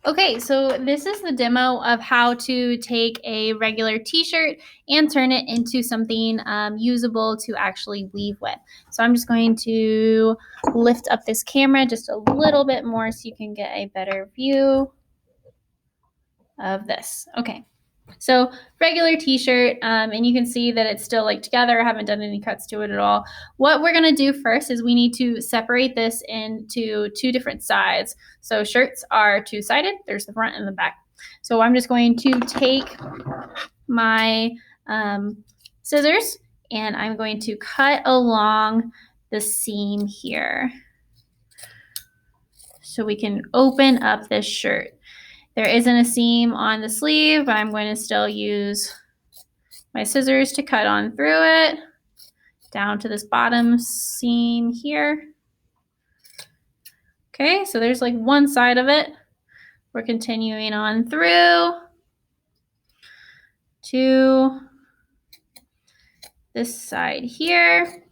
Okay, so this is the demo of how to take a regular t-shirt and turn it into something usable to actually weave with. So I'm just going to lift up this camera just a little bit more so you can get a better view of this. Okay. So regular t-shirt, and you can see that it's still like together. I haven't done any cuts to it at all. What we're gonna do first is we need to separate this into two different sides. So shirts are two-sided. There's the front and the back. So I'm just going to take my scissors and I'm going to cut along the seam here so we can open up this shirt. There isn't a seam on the sleeve, but I'm going to still use my scissors to cut on through it down to this bottom seam here. Okay, so there's like one side of it. We're continuing on through to this side here.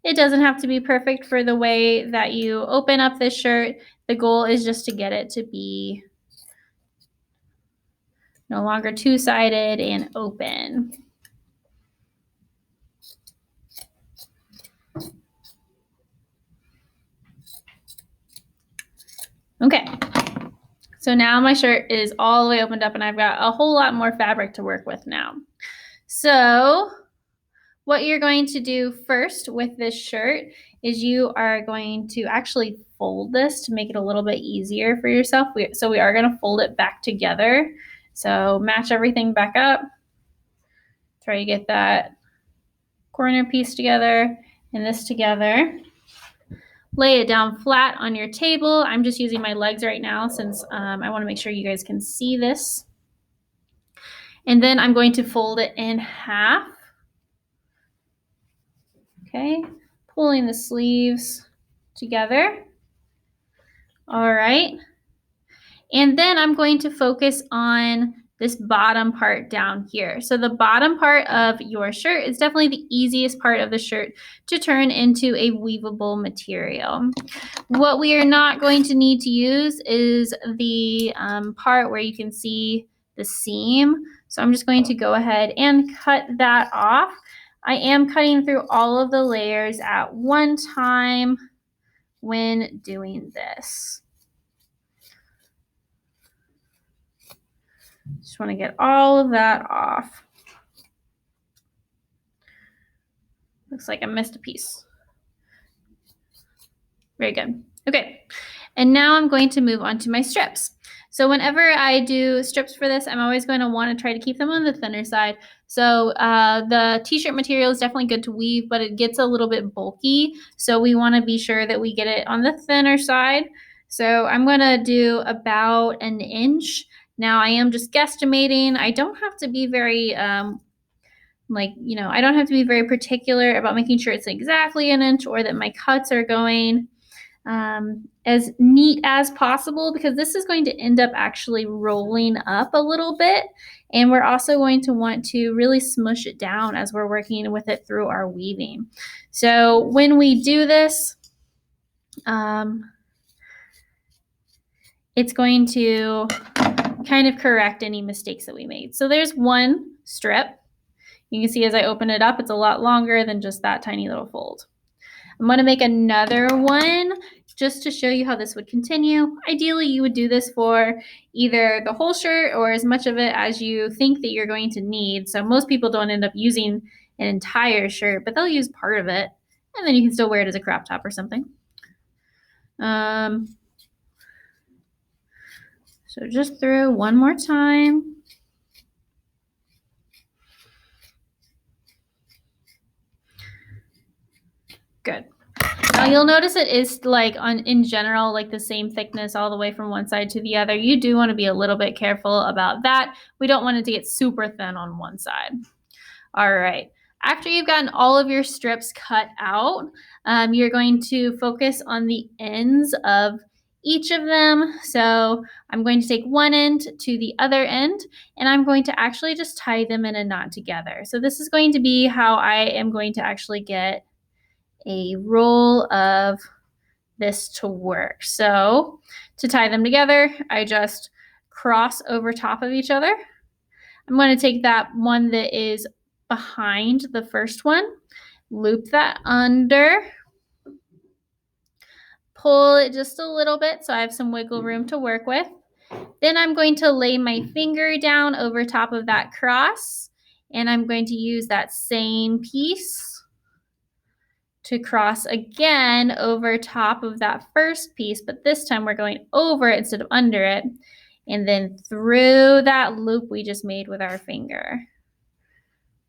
It doesn't have to be perfect for the way that you open up this shirt. The goal is just to get it to be no longer two-sided and open. Okay, so now my shirt is all the way opened up and I've got a whole lot more fabric to work with now. So what you're going to do first with this shirt is you are going to actually fold this to make it a little bit easier for yourself. So we are going to fold it back together. So match everything back up. Try to get that corner piece together and this together. Lay it down flat on your table. I'm just using my legs right now since I want to make sure you guys can see this. And then I'm going to fold it in half. Okay, pulling the sleeves together. All right. And then I'm going to focus on this bottom part down here. So the bottom part of your shirt is definitely the easiest part of the shirt to turn into a weavable material. What we are not going to need to use is the part where you can see the seam. So I'm just going to go ahead and cut that off. I am cutting through all of the layers at one time when doing this. Just want to get all of that off. Looks like I missed a piece. Very good. Okay, and now I'm going to move on to my strips. So whenever I do strips for this, I'm always going to want to try to keep them on the thinner side. So the t-shirt material is definitely good to weave, but it gets a little bit bulky. So we want to be sure that we get it on the thinner side. So I'm going to do about an inch. Now I am just guesstimating. I don't have to be very I don't have to be very particular about making sure it's exactly an inch or that my cuts are going as neat as possible, because this is going to end up actually rolling up a little bit. And we're also going to want to really smush it down as we're working with it through our weaving. So when we do this, it's going to kind of correct any mistakes that we made. So there's one strip. You can see as I open it up, it's a lot longer than just that tiny little fold. I'm going to make another one just to show you how this would continue. Ideally, you would do this for either the whole shirt or as much of it as you think that you're going to need. So most people don't end up using an entire shirt, but they'll use part of it, and then you can still wear it as a crop top or something. So just through one more time. Good. Now you'll notice it is like in general, like the same thickness all the way from one side to the other. You do want to be a little bit careful about that. We don't want it to get super thin on one side. All right. After you've gotten all of your strips cut out, you're going to focus on the ends of each of them. So I'm going to take one end to the other end, and I'm going to actually just tie them in a knot together. So this is going to be how I am going to actually get a roll of this to work. So to tie them together, I just cross over top of each other. I'm going to take that one that is behind the first one, loop that under, pull it just a little bit so I have some wiggle room to work with. Then I'm going to lay my finger down over top of that cross, and I'm going to use that same piece to cross again over top of that first piece, but this time we're going over it instead of under it, and then through that loop we just made with our finger.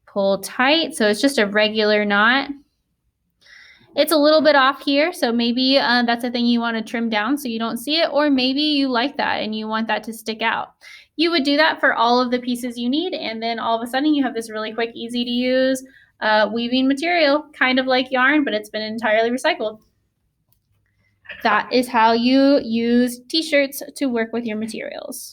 Pull tight, so it's just a regular knot. It's a little bit off here, so maybe that's a thing you want to trim down so you don't see it, or maybe you like that and you want that to stick out. You would do that for all of the pieces you need, and then all of a sudden you have this really quick, easy to use weaving material, kind of like yarn, but it's been entirely recycled. That is how you use t-shirts to work with your materials.